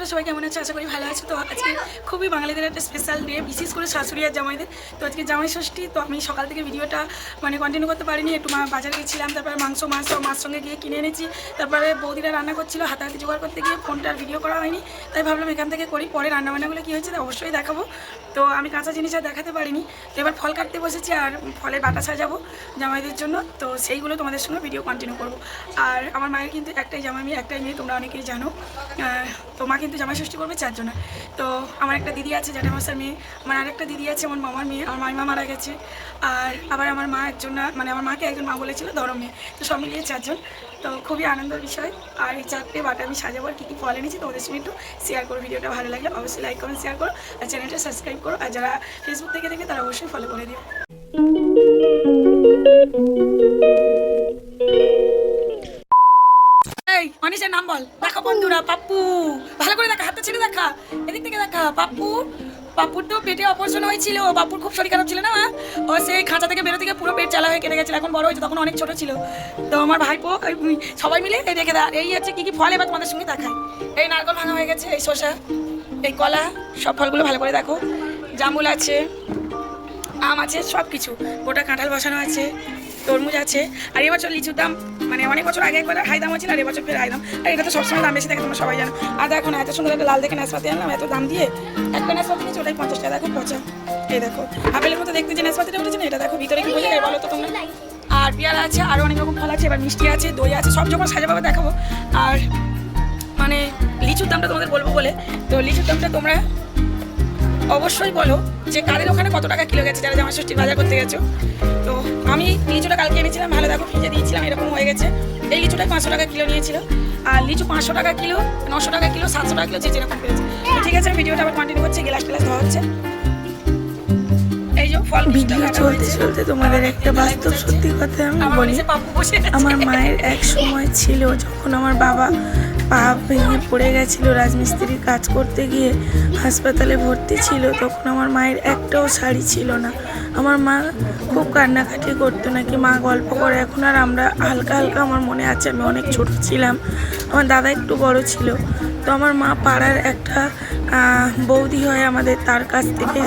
তোমরা সবাই কেমন আছো? আশা করি ভালো আছো। তো আজকে খুবই বাঙালিদের একটা স্পেশাল ডে, বিশেষ করে শাশুড়ি আর জামাইদের। তো আজকে জামাই ষষ্ঠী। তো আমি সকাল থেকে ভিডিওটা কন্টিনিউ করতে পারিনি, একটু বাজারে গেছিলাম, তারপরে মাছ সঙ্গে গিয়ে কিনে এনেছি। তারপরে বৌদিরা রান্না করছিল, হাতাহাতি জোগাড় করতে গিয়ে ফোনটা আর ভিডিও করা হয়নি, তাই ভাবলাম এখান থেকে করি। পরে রান্নাবান্নাগুলো কী হয়েছে তা অবশ্যই দেখাবো। তো আমি কাঁচা জিনিস আর দেখাতে পারিনি, তো এবার ফল কাটতে বসেছি আর ফলের বাটা সাজাবো জামাইদের জন্য। তো সেইগুলো তোমাদের সঙ্গে ভিডিও কন্টিনিউ করবো। আর আমার মায়ের কিন্তু একটাই জামাই, মেয়ে একটাই মেয়ে, তোমরা অনেকেই জানো। তো মা কিন্তু জামাই ষষ্ঠী করবে 4 জনের। তো আমার একটা দিদি আছে জ্যাঠামশার মেয়ে, আমার আরেকটা দিদি আছে আমার মামার মেয়ে, আমার মাইমা মারা গেছে। আর আবার আমার মা একজন, আমার মাকে একজন মা বলেছিল ধরম মেয়ে। তো সব মিলিয়ে 4 জন। তো খুবই আনন্দের বিষয়। আর এই 4টে বাটা আমি সাজাবো, আর কী কী ফল এনেছি তোমাদের সঙ্গে একটু শেয়ার করো। ভিডিওটা ভালো লাগলে অবশ্যই লাইক কমেন্ট শেয়ার করো, আর চ্যানেলটা সাবস্ক্রাইব করো। আর যারা ফেসবুক থেকে দেখে তারা অবশ্যই ফলো করে দিও। অনিশের নাম বল। দেখো বন্ধুরা, পাপ্পু ভালো করে দেখা, হাতটা ছেড়ে দেখা, এদিক থেকে দেখা। পাপ্পুর তো পেটে অপারেশন হয়েছিল। পাপ্পুর খুব শরীর খারাপ ছিল না, ও সেই খাঁচা থেকে বেরো থেকে পুরো পেট জ্বালা হয়ে কেটে গেছিল। এখন বড় হয়েছে, তখন অনেক ছোট ছিল। তো আমার ভাইপো সবাই মিলে এই রেখে দেয়। এই হচ্ছে কী কী ফল এবার তোমাদের সঙ্গে দেখায়। এই নারকেল ভাঙা হয়ে গেছে, এই শসা, এই কলা, সব ফলগুলো ভালো করে দেখো। জামুল আছে, আম আছে, সব কিছু। গোটা কাঁঠাল বসানো আছে, তরমুজ আছে। আর এবছর লিচুর দাম অনেক বছর আগে একবার হাই দাম হয়েছিল, আর এবছর ফের হাই দাম। আর এটা তো সবসময় দাম বেশি থাকে, তোমরা সবাই জানো। আর দেখো না, এত সুন্দর একটা লাল দেখে নাশপাতি আনলাম, এত দাম দিয়ে। একটা নাশপাতি নিয়েছি, ওটাই 50 টাকা। দেখো পচা। এই দেখো আপেলের মতো দেখতে যে নাশপাতিটা উঠেছে না, এটা দেখো ভিতরে কি বোঝা যায় বলো তো তোমরা। আর পেয়ারা আছে, আরও অনেক রকম ফল আছে, এবার মিষ্টি আছে, দই আছে, সব যখন সাজাভাবে দেখাবো। আর লিচুর দামটা তোমাদের বলবো বলে, তো লিচুর দামটা তোমরা অবশ্যই বলো যে কাদের ওখানে কত টাকা কিলো গেছে, যারা জামাই ষষ্ঠীর বাজার করতে গেছো। তো আমি লিচুটা কালকে এনেছিলাম, ভালো দেখো ফ্রিজে দিয়েছিলাম, এরকম হয়ে গেছে। এই লিচুটাই 500 টাকা কিলো নিয়েছিল। আর লিচু 500 টাকা কিলো, 900 টাকা কিলো, 700 টাকা কিলো, যে যেরকম পেয়েছে। ঠিক আছে, ভিডিওটা আবার কন্টিনিউ হচ্ছে। গ্লাস ধোয়া হচ্ছে। এই যে ফল ভিডিও চলতে চলতে তোমাদের একটা বাস্তব সত্যি কথা আমি বলি। আমার মায়ের এক সময় ছিল, যখন আমার বাবা পা ভেঙে পড়ে গেছিলো রাজমিস্ত্রির কাজ করতে গিয়ে, হাসপাতালে ভর্তি ছিল, তখন আমার মায়ের একটাও শাড়ি ছিল না। আমার মা খুব কান্নাকাটি করতো, নাকি মা গল্প করে। এখন আর আমরা হালকা হালকা আমার মনে আছে, আমি অনেক ছোট ছিলাম, আমার দাদা একটু বড় ছিল। তো আমার মা পাড়ার একটা বৌদি হয় আমাদের, তার কাছ থেকে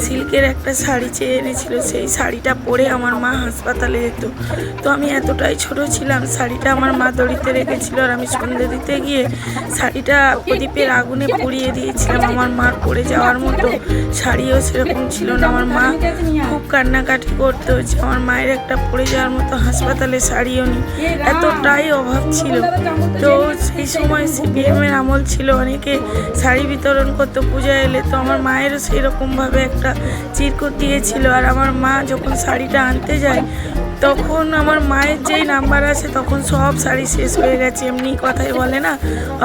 সিল্কের একটা শাড়ি চেয়ে এনেছিল। সেই শাড়িটা পরে আমার মা হাসপাতালে যেত। তো আমি এতটাই ছোট ছিলাম, শাড়িটা আমার মা দড়িতে রেখেছিল, আর আমি সন্ধে দিতে গিয়ে শাড়িটা প্রদীপের আগুনে পুড়িয়ে দিয়েছিলাম। আমার মার পরে যাওয়ার মতো শাড়িও সেরকম ছিল না। আমার মা খুব কান্নাকাটি করতো যে আমার মায়ের একটা পড়ে যাওয়ার মতো হাসপাতালে শাড়িও নেই, এতটাই অভাব ছিল। তো সেই সময় সিপিএমের আমল ছিল, অনেকে শাড়ি বিতরণ করতো পূজা এলে। তো আমার মায়েরও সেই রকমভাবে একটা চিরকুট দিয়েছিল। আর আমার মা যখন শাড়িটা আনতে যায়, তখন আমার মায়ের যেই নাম্বার আছে, তখন সব শাড়ি শেষ হয়ে গেছে। এমনি কথাই বলে না,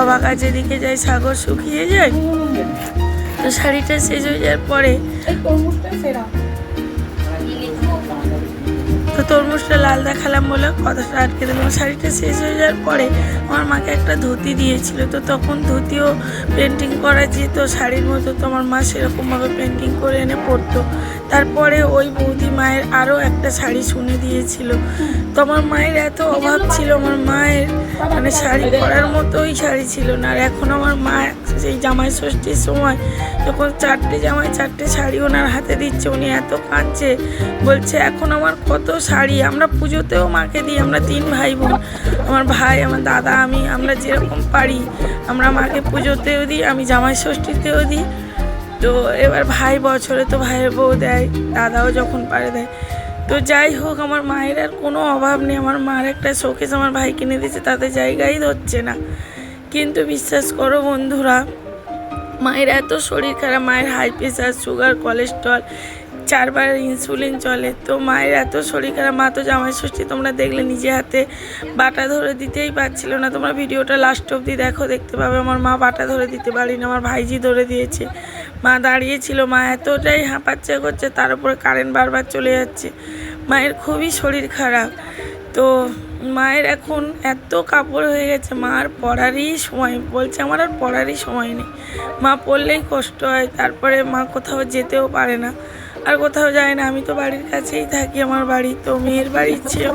অবাকা যেদিকে যায় সাগর শুকিয়ে যায়। তো শাড়িটা শেষ হয়ে যাওয়ার পরে, তো তরমুজটা লাল দেখালাম বলে কথাটা আটকে দিলাম। শাড়িটা শেষ হয়ে যাওয়ার পরে আমার মাকে একটা ধুতি দিয়েছিল। তো তখন ধুতিও পেন্টিং করা যেত শাড়ির মতো, তো আমার মা সেরকমভাবে পেন্টিং করে এনে পরতো। তারপরে ওই বৌদি মায়ের আরও একটা শাড়ি শুনে দিয়েছিল। তো আমার মায়ের এত অভাব ছিল, আমার মায়ের শাড়ি পরার মতোই শাড়ি ছিল না। আর এখন আমার মা সেই জামাই ষষ্ঠীর সময় যখন 4টে জামাই 4টে শাড়ি ওনার হাতে দিচ্ছে, উনি এত কাঁদছে, বলছে এখন আমার কত শাড়ি। আমরা পুজোতেও মাকে দিই, আমরা 3 ভাই বোন, আমার ভাই, আমার দাদা, আমরা যেরকম পারি আমরা মাকে পুজোতেও দিই, আমি জামাই ষষ্ঠীতেও দিই। তো এবার ভাই বছরে তো ভাইয়ের বউ দেয়, দাদাও যখন পারে দেয়। তো যাই হোক, আমার মায়ের আর কোনো অভাব নেই। আমার মার একটা শোকেস আমার ভাই কিনে দিয়েছে, তাতে জায়গাই ধরছে না। কিন্তু বিশ্বাস করো বন্ধুরা, মায়ের এত শরীর খারাপ, মায়ের হাই প্রেশার, সুগার, কোলেস্ট্রল, 4 বার ইনসুলিন চলে। তো মায়ের এত শরীর খারাপ, মা তো জামাই ষষ্ঠী তোমরা দেখলে নিজে হাতে বাটা ধরে দিতেই পারছিল না। তোমরা ভিডিওটা লাস্ট অবধি দেখো, দেখতে পাবে আমার মা বাটা ধরে দিতে পারিনি, আমার ভাইজি ধরে দিয়েছে। মা দাঁড়িয়েছিল, মা এতটাই হাঁপাচ্ছে করছে, তার উপরে কারেন্ট বারবার চলে যাচ্ছে। মায়ের খুবই শরীর খারাপ। তো মায়ের এখন এত কাপড় হয়ে গেছে, মা আর পড়ারই সময়, বলছে আমার আর পড়ারই সময় নেই, মা পড়লেই কষ্ট হয়। তারপরে মা কোথাও যেতেও পারে না, আর কোথাও যায় না। আমি তো বাড়ির কাছেই থাকি, আমার বাড়ি তো মেয়ের বাড়ির চেয়ে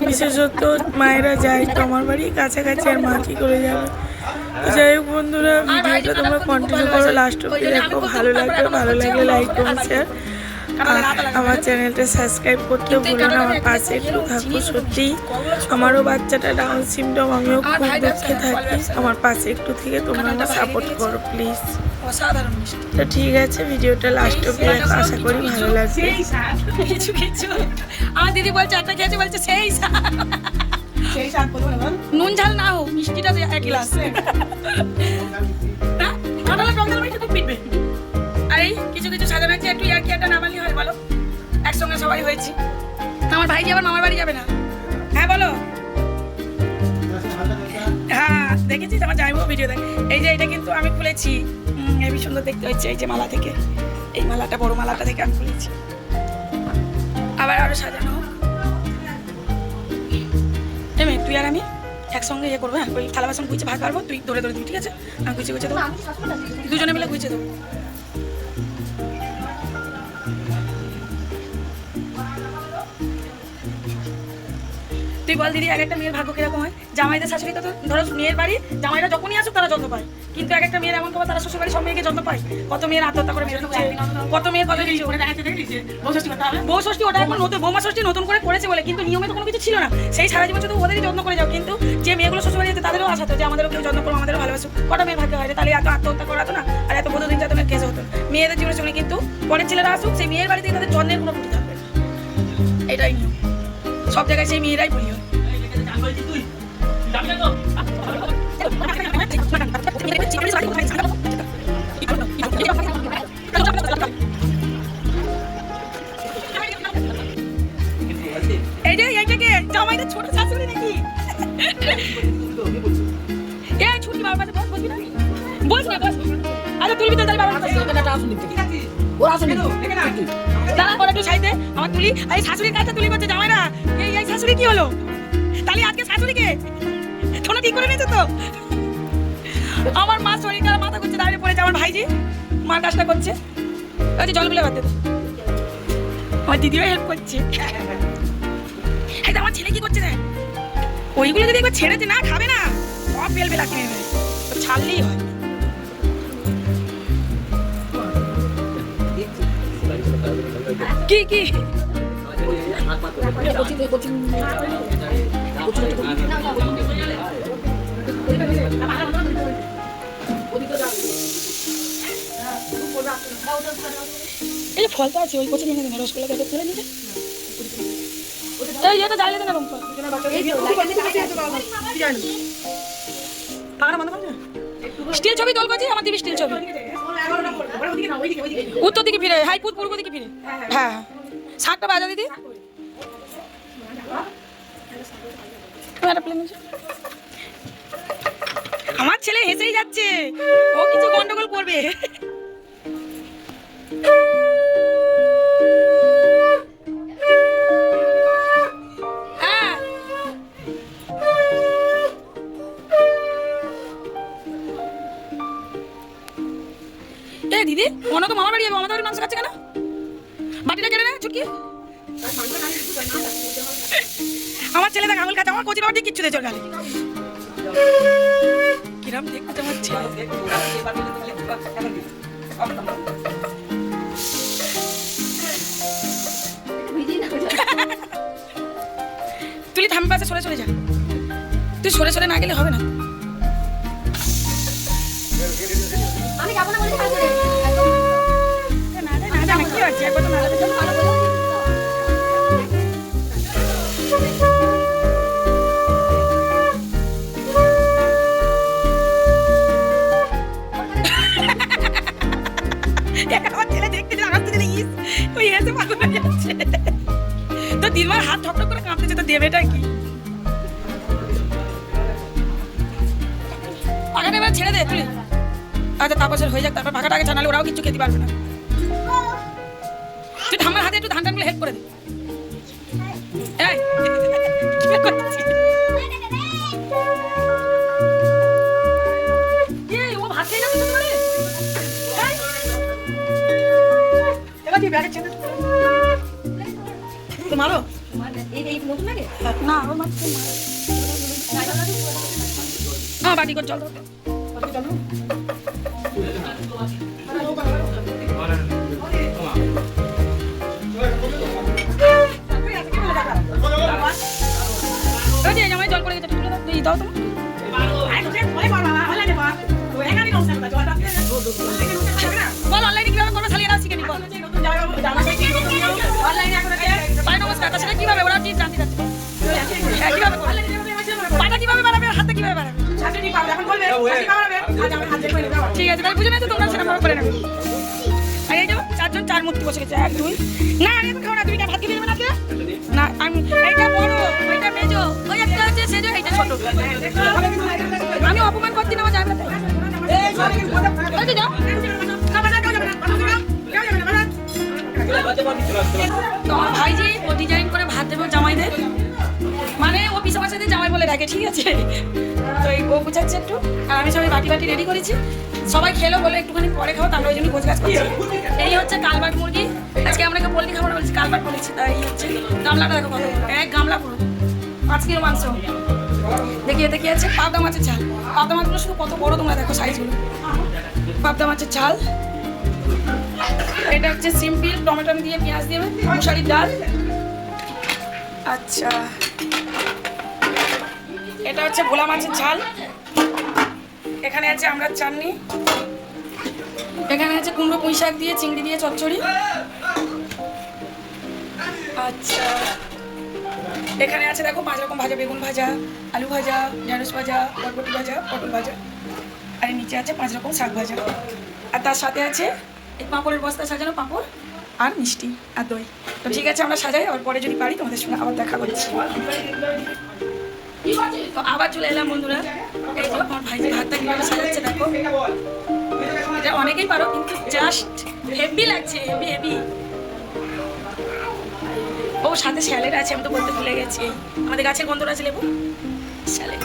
বিশেষত মায়েরা যায়, তো আমার বাড়ি কাছাকাছি, আর মা কী করে যাবে। তো যাই হোক বন্ধুরা, ভিডিওটা ভিডিওটা তোমরা কন্টিনিউ করো, লাস্ট অব্দি দেখো, ভালো লাগলে লাইক কমেন্ট শেয়ার, আমার চ্যানেলটা সাবস্ক্রাইব করতে ভুলো না। আমার পাশে একটু থাকো, সত্যি আমারও বাচ্চাটা ডাউন সিনড্রোম, আমিও খুব দুঃখে থাকি, আমার পাশে একটু থেকে তোমরা আমার সাপোর্ট করো প্লিজ। অসাধারণ মিষ্টি। তো ঠিক আছে, ভিডিওটা লাস্ট অব্দি দেখো, আশা করি ভালো লাগবে। কিছু আমার দিদি বলছে একটা খেয়েছে, বলছে সেই স্বাদ নুন ঝাল না হোক, মিষ্টিটা এক গ্লাস। আর এই কিছু সাজানো হচ্ছে, একটু ইয়ার কি একটা নামালি হয় বলো, একসঙ্গে সবাই হয়েছি। আমার ভাই যে আবার মামার বাড়ি যাবে না। হ্যাঁ বলো। হ্যাঁ দেখেছিস, আমার যাইবো ভিডিও দেখ। এই যে এটা কিন্তু আমি খুলেছি, হেবি সুন্দর দেখতে হচ্ছে। এই যে মালা থেকে, এই মালাটা বড় মালাটা থেকে আমি খুলেছি। আবার আরো সাজানো হোক। এমে তুই আর আমি একসঙ্গে ইয়ে করবো। হ্যাঁ, ওই থালা বাসন গুছিয়ে ভাগ পারবো, তুই ধরে দিবি, ঠিক আছে? আমি গুছিয়ে দেবো, দুজনে মিলে গুছিয়ে দেবো। তুই বল দিদি, এক একটা মেয়ের ভাগ্য কিরকম হয়? জামাইদের শাশুড়ি তো ধরো মেয়ের বাড়ি জামাইরা যখনই আসুক তারা যত্ন পায়, কিন্তু এক একটা মেয়ের এমন খবর তারা শ্বশুর বাড়ি সব মেয়েকে যত্ন পায়। কত মেয়ের আত্মহত্যা করে মেরে ঢুকছে, কত মেয়ের কত কিছু। বউ ষষ্ঠী ওটা এখন নতুন, বৌমা ষষ্ঠী নতুন করে করেছে বলে, কিন্তু নিয়মে তো কোনো কিছু ছিল না। সেই সারা জীবন শুধু ওদেরই যত্ন করে যাও, কিন্তু যে মেয়েগুলো শ্বশুর বাড়ি যেতে তাদেরও আশা হতো যে আমাদেরও কেউ যত্ন করবো, আমাদেরও ভালোবাসুক। কটা মেয়ের ভাগ্য হয়, তাহলে এত আত্মহত্যা করা হতো না, আর এত বধূ নির্যাতনের কেস হতো। মেয়েদের জীবনের সঙ্গে কিন্তু পরের ছেলেরা আসুক, সেই মেয়ের বাড়িতে তাদের জন্মের কোনো ত্রুটি থাকবে না। এটাই নিয়ম, সব জায়গায় সেই মেয়েরাই বলি হয়। এই যে এইটাকে জামাইদের ছোট শাশুড়ি নাকি? এই ছুটি বাবার পাশে বস, বসবি না? বস না, বস। আচ্ছা তুলবি তো তাই বাবার পাশে। এখানে আসুন দিতে। ওরা আসুন দিতে। দাঁড়া করে একটু সাইডে আমার তুলি। এই শাশুড়ির কাছে তুলি করছে জামাইরা। এই শাশুড়ি কি হলো? তাহলে আজকে শাশুড়িকে তোমরা ঠিক করে নিয়েছো তো? আমার মা শরীর খারাপ, মাথা করছে, দাঁড়িয়ে পড়েছে। আমার ভাইজি মার কাজটা করছে, ওই যে জলগুলো বাদ দে। আমার দিদিও হেল্প করছে। এই আমার ছেলে কি করছে দেখ, ওইগুলো যদি একবার ছেড়েছে না, খাবে না, সব বেল বেলা কিনে নেবে, ছাড়লেই হয়। কি কি এই যে ফলটা আছে, ওই কোচে নিয়ে নেবেন, রসগোল্লা কেটে ফেলে নিতে। এই এটা জ্বালিয়ে দেন রংটা। স্টিল ছবি তোল করছি, আমার দিবি স্টিল ছবি। উত্তর দিকে ফিরে, হাই পূর্ব দিকে ফিরে। হ্যাঁ হ্যাঁ, শাকটা বাজা দিদি। আমার ছেলে হেসেই যাচ্ছে, ও কিছু গন্ডগোল করবে। দিদি মনে তো মামা বাড়ি যাবো, আমাদের মাংস খাচ্ছে কেন? বাটিটা কেটে না ছুটকি। আমার ছেলে দেখ আঙুল খাচ্ছে, আমার কচি বাবা কিচ্ছু দেয় গালে। কিরম দেখতে আমার ছেলে। তুই থাম পাশে সরে সরে যা, তুই সরে সরে না গেলে হবে না। আমি যাবো না বলে কি হচ্ছে একবার তো নাড়াতে জন্য ভালো করে। আমার ছেলে দেখতে হাসতে দিলে ইস ওই এসে পাগল হয়ে যাচ্ছে। তো দিনবার হাত ঠক ঠক করে কাঁপতেছে, তো দেবেটা কি? পাখাটা এবার ছেড়ে দে তুই। আচ্ছা তাপসের হয়ে যাক, তারপর পাখাটা আগে জানালে ওরাও কিছু খেতে পারবে না। তুই ঠাম্মার হাতে একটু ধান টানগুলো হেল্প করে দে। ও ভাত খেয়ে যাচ্ছে এবার তুই ব্যাগে ছেড়ে মারো। না ওর মাছ বাটি করে জল দাও তুমি বল অনলাইনে কিভাবে করবো চালিয়ে নাও শিখে নি বল ভাই নমস্কার তার সাথে কিভাবে ওরা জিনিস জানতে চাচ্ছে হ্যাঁ কিভাবে করবে পাটা কিভাবে বাড়াবে আর হাতটা কিভাবে বাড়াবে ঠিক আছে তাই বুঝে নিয়েছো তোমরা সেটা করে নেবে আর এই যাও চারজন চার মূর্তি বসে গেছে 1 2 না আরে খাও না তুমি ভাত খেয়ে দেবে না কে না আমি এইটা বড় ওইটা মেজো ওই একটা আছে সেজো এইটা ছোট আমি অপমান করতে না যাবে না এই যাও তো আমার ভাইজি ও ডিজাইন করে ভাত দেবো জামাইদের মানে ও পিসা মাসাদের জামাই বলে ডাকে ঠিক আছে তো এই ও বুঝাচ্ছে একটু আর আমি সবাই বাটি বাটি রেডি করেছি সবাই খেলো বলে একটুখানি পরে খাও তারপরে ওই জন্য গোছগাছ করছি এই হচ্ছে কালবাট মুরগি আজকে আমরা পোলট্রি খাবার বলছি কালবাট বলেছি তাই এই হচ্ছে গামলাটা দেখো কত এক গামলা পুরো 5 কিলো মাংস দেখি এতে কি আছে পাবদা মাছের ঝাল পাবদা মাছগুলো শুধু কত বড় তোমরা দেখো সাইজগুলো পাবদা মাছের ঝাল এটা হচ্ছে সিম্পল টমেটো দিয়ে পেঁয়াজ দিয়ে মশারির ডাল আচ্ছা এটা হচ্ছে ভোলা মাছের ঝাল এখানে আছে আমড়ার চাটনি এখানে আছে কুমড়ো পুঁই শাক দিয়ে চিংড়ি দিয়ে চচ্চড়ি আচ্ছা এখানে আছে দেখো 5 রকম ভাজা বেগুন ভাজা আলু ভাজা ঢেঁড়স ভাজা বরবটি ভাজা পটল ভাজা আর নিচে আছে 5 রকম শাক ভাজা আর তার সাথে আছে এই পাঁপড়ের বস্তা সাজানো পাঁপড় আর মিষ্টি আর দই তো ঠিক আছে আমরা সাজাই আর পরে যদি পারি তোমাদের সঙ্গে আবার দেখা করছি তো আবার চলে এলাম বন্ধুরা এই তো আমার ভাইজির হাতটা কীভাবে সাজাচ্ছে দেখো এটা অনেকেই পারো কিন্তু জাস্ট হেভি লাগছে হেভি হেভি ও সাথে স্যালেড আছে আমি তো বলতে ভুলে গেছি আমাদের গাছের গন্ধরাজ লেবু স্যালেড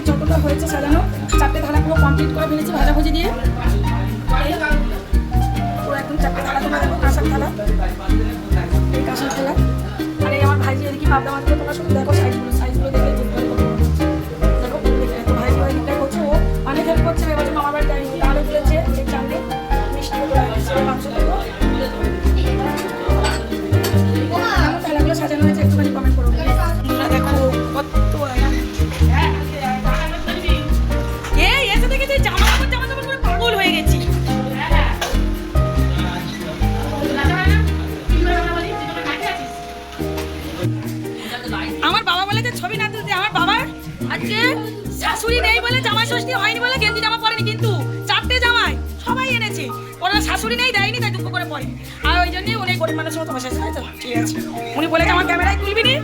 যতটা হয়েছে সাজানো 4টে থালা পুরো কমপ্লিট করে ফেলেছি ভাজাভুজি দিয়ে পুরো একদম 4টে থালা তোমরা দেখো কাঁসার থালা এই কাঁসার থালা আর এই আমার ভাইজি এদিকে পাবদা মাছগুলো তোমরা শুধু দেখো সাইজগুলো দেখে বুঝতে পারবো দেখো ভাইজি ওই দিকটা করছে ও অনেক হেল্প করছে এবছর মামার বাড়ি যায়নি তাহলে তুলেছে এই চালে মিষ্টি মাংস দেবো থালাগুলো সাজানো হয়েছে একটুখানি কমেন্ট করো দেখো কত পাগল হয়ে গেছি আমার বাবা বলে যে ছবি না তুলতে আমার বাবার আজকে শাশুড়ি নেই বলে জামাই ষষ্ঠী হয়নি বলে গেঞ্জি জামা পরেনি কিন্তু 4টে জামাই সবাই এনেছে ওরা শাশুড়ি নেই দেয়নি তাই দুঃখ করে পরে আর ওই জন্যই উনি গরিব মানুষের মতো বসে আছে তো ঠিক আছে উনি বলেছে আমার ক্যামেরায় তুলবি নি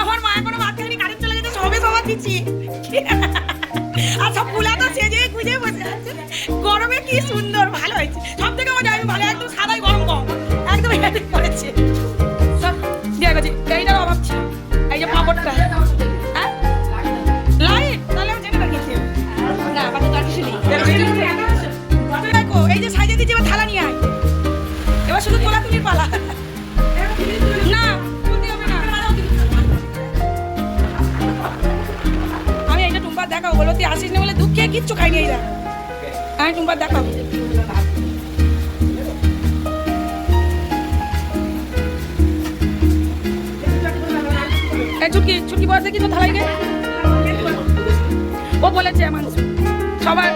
আমার মা এখনো ভাত খাইনি কারেন্ট চলে যেতে সবে সবার দিচ্ছি আর সব ফুলা তো সেজে গুজে বসে আছে গরমে কি সুন্দর ভালো হয়েছে সব থেকে মজা আমি ভালো একদম সাদাই গরম কম একদম হেভি করেছে সব দিয়ে গেছে এইটার অভাব ছিল এই যে পাঁপড়টা হ্যাঁ লাইট তাহলে আমি জেনে রাখিছি না বাকি তো আর কিছু নেই দেখো এই যে সাইজে দিচ্ছি এবার থালা নিয়ে আয় এবার শুধু তোলা তুলির পালা না তুলতে হবে না আমি এইটা টুম্পার দেখাও বলো তুই আসিস না বলে দুঃখে কিচ্ছু খাইনি এই দেখ আমি টুম্পার দেখাও ছুটকি ছুটকি বয়স দেখি তো থালাই গে ও বলেছে আমার সবার